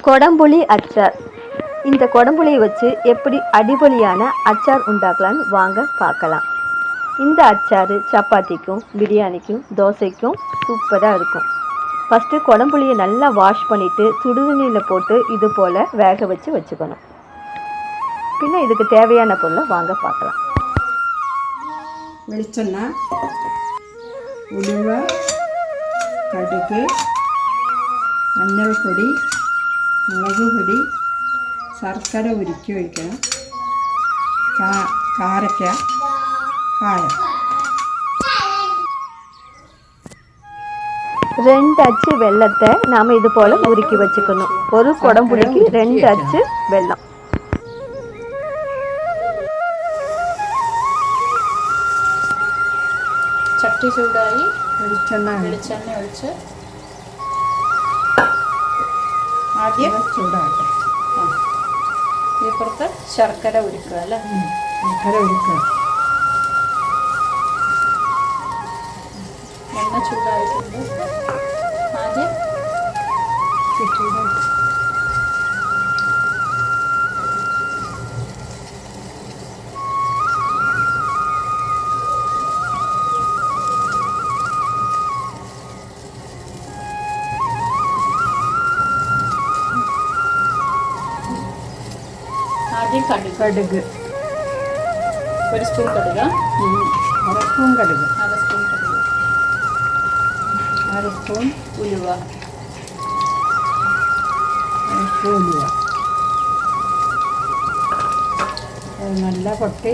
கொடம்புளி அச்சார். இந்த கொடம்புளியை வச்சு எப்படி அடிபொலியான அச்சார் உண்டாக்கலான்னு வாங்க பார்க்கலாம். இந்த அச்சார் சப்பாத்திக்கும் பிரியாணிக்கும் தோசைக்கும் சூப்பராக இருக்கும். ஃபஸ்ட்டு கொடம்புளியை நல்லா வாஷ் பண்ணிவிட்டு சுடுதண்ணியில் போட்டு இது போல் வேக வச்சுக்கணும். பின்ன இதுக்கு தேவையான பொருளை வாங்க பார்க்கலாம். வெளிச்செண்ணெய், உலுவை, கடுகு, மஞ்சள் பொடி, മുളക് പൊടി, ശർക്കര ഉരുക്കി ഒഴിക്കണം, കാരക്ക, കായം. 2 அச்சு வெல்லத்தை நாம் இது போல் உருக்கி வச்சுக்கணும். ஒரு குடம்புளிக்கு 2 அச்சு வெல்லம். ചട്ടി ചൂടായി വെളിച്ചെണ്ണ ഒഴിച്ച് ആദ്യം ചൂടാകട്ടെ. ഇപ്പുറത്ത് ശർക്കര ഉരുക്കുക അല്ലേ? ശർക്കര ഉരുക്കുക. എണ്ണ ചൂടായിട്ടുണ്ട്. ആദ്യം ചൂടായിട്ട് കടുക് 1 സ്പൂൺ കടുക്, 1 സ്പൂൺ കടുക്, 1 സ്പൂൺ ഉലുവ, 1 സ്പൂൺ ഉലുവ. നല്ല പൊട്ടി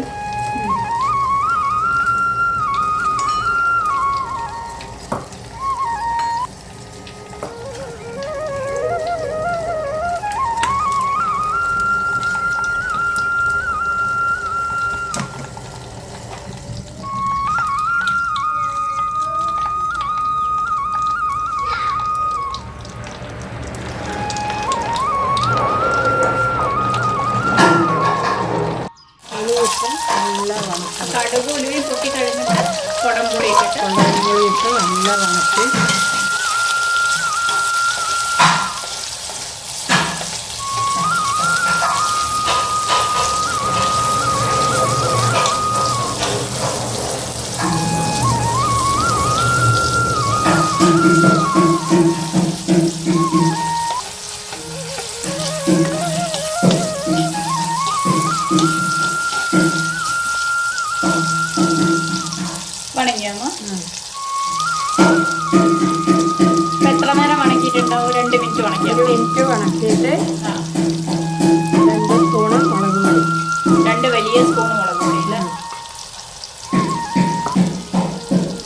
കടുക് ഉലുവയും പൊട്ടി കഴിഞ്ഞിട്ട് കുടംപുളി ഇട്ട് നല്ല വണക്കി വണങ്ങിയാമോ? എത്ര നേരം വണക്കിയിട്ടുണ്ടാവും? 2 മിനിറ്റ് വണക്കിയാൽ 1 മിനിറ്റ് വണക്കിയിട്ട് 2 സ്പൂണ് മുളക് പൊടി, 2 വലിയ സ്പൂൺ മുളക് പൊടി അല്ലേ?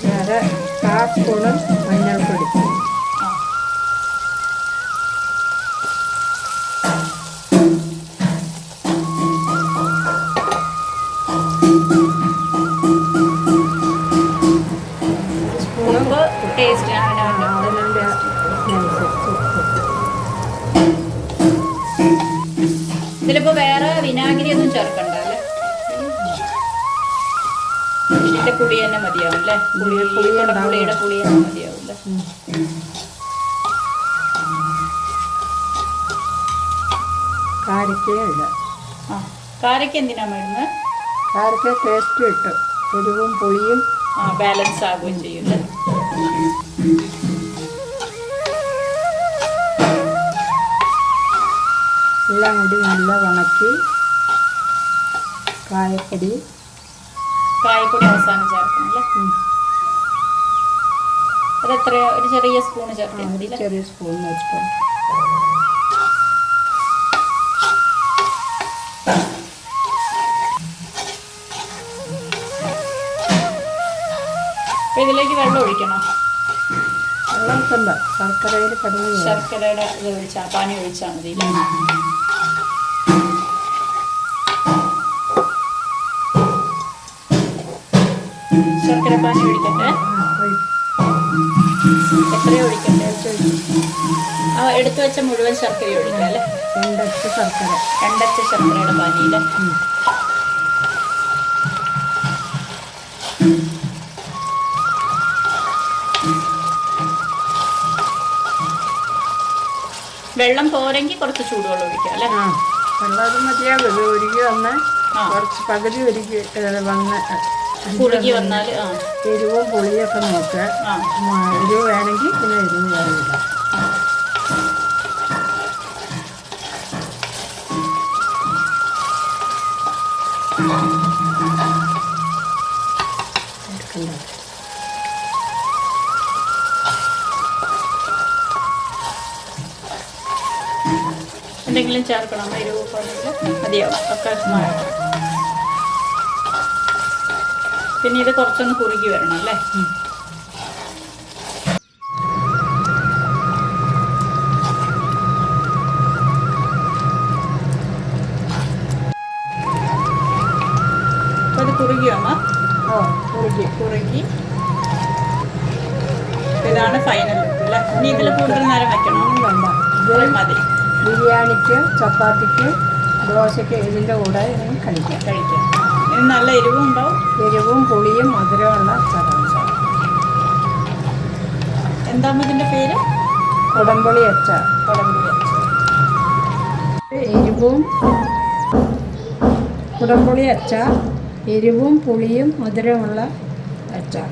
വേറെ 1/2 സ്പൂണ് മഞ്ഞൾപ്പൊടി. ഇതിലിപ്പോ വേറെ വിനാഗിരി ഒന്നും ചേർക്കണ്ട അല്ലേ? ഇതിന്റെ പുളി തന്നെ മതിയാവും അല്ലേ? പുളിയുടെ പുളി തന്നെ മതിയാവും അല്ലേ? കാരക്കയില്ല. കാരക്ക എന്തിനാ വേണ്ടുന്നത്? കാരക്ക ടേസ്റ്റ് കിട്ടും, എരിവും പുളിയും ബാലൻസ് ആകുകയും ചെയ്യും അല്ലേ? എല്ലാം കൂടി നല്ല വണക്കി കായപ്പൊടി അവസാനം ചേർക്കണം അല്ലേ? അതെത്ര? ഒരു ചെറിയ സ്പൂണ് ചേർത്താൽ മതി. ചെറിയ സ്പൂൺ വെച്ചിട്ട് ഇതിലേക്ക് വെള്ളം ഒഴിക്കണം. വെള്ളം ഒഴിക്കണ്ട, ശർക്കരയുടെ ഇത് ഒഴിച്ചാൽ പാനി ഒഴിച്ചാൽ മതി. ശർക്കര പാനി ഒഴിക്കട്ടെ. എത്രയോ ഒഴിക്കട്ടെ? എടുത്തു വെച്ച മുഴുവൻ ശർക്കര ഒഴിക്കാം അല്ലേ? 2 അച്ച് ശർക്കരയുടെ പാനിയിൽ വെള്ളം പോരെങ്കിൽ കുറച്ച് ചൂടുവെള്ളം ഒഴിക്കാം അല്ലേ? ആ, വെള്ളം മതിയാകും. ഇത് ഒരുക്കി വന്ന് കുറച്ച് പകുതി ഒരുക്കി വന്ന് കുറുകി വന്നാൽ എരിവും പുളിയൊക്കെ നോക്കുക. എരിവ് വേണമെങ്കിൽ പിന്നെ എരിവ് വേറില്ല. എന്തെങ്കിലും ചേർക്കണം? എരിവ് മതിയാവും ഒക്കെ. പിന്നെ ഇത് കുറച്ചൊന്ന് കുറുകി വരണം അല്ലേ? അപ്പോൾ അത് കുറുകിയോ അമ്മ? കുറുകി. ഇതാണ് ഫൈനൽ ലുക്ക് അല്ലേ? ഇനി ഇതിൽ കൂടുതൽ നേരം വെക്കണം? വേണ്ട, ഇത് മതി. ബിരിയാണിക്ക്, ചപ്പാത്തിക്ക്, ദോശയ്ക്ക് ഇതിൻ്റെ കൂടെ കഴിക്കാം. ഇതിന് നല്ല എരിവും ഉണ്ടാവും. എരിവും പുളിയും മധുരമുള്ള അച്ചാറാണ്. എന്താ ഇതിൻ്റെ പേര്? കുടംപുളി അച്ചാർ. കുടംപുളി അച്ചാർ, എരിവും പുളിയും മധുരമുള്ള അച്ചാർ.